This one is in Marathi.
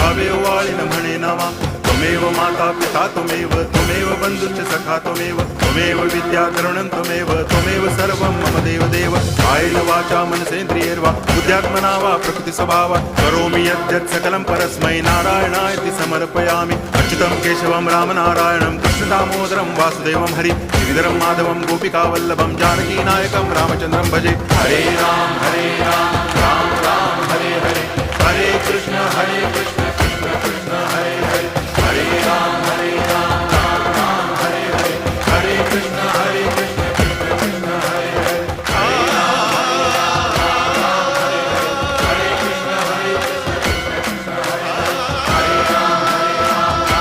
भावे वाळीन म्हणे नावा त्वमेव माता पिता त्वमेव बंधुश्च सखा त्वमेव विद्या तरुणं त्वमेव सर्वं मम देव कायेन वाचा मनसेन्द्रियैर्वा बुद्ध्यात्मना वा प्रकृतिस्वभावा करोमि यद्यत् सकलं परस्मै नारायणायति समर्पयामि अच्युतं केशवं रामनारायणं कृष्णदामोदरं वासुदेवं हरि गिरिधरं माधवं गोपिकावल्लभं जानकीनायकं रामचन्द्रं भजे हरे राम राम राम हरे हरे हरे कृष्ण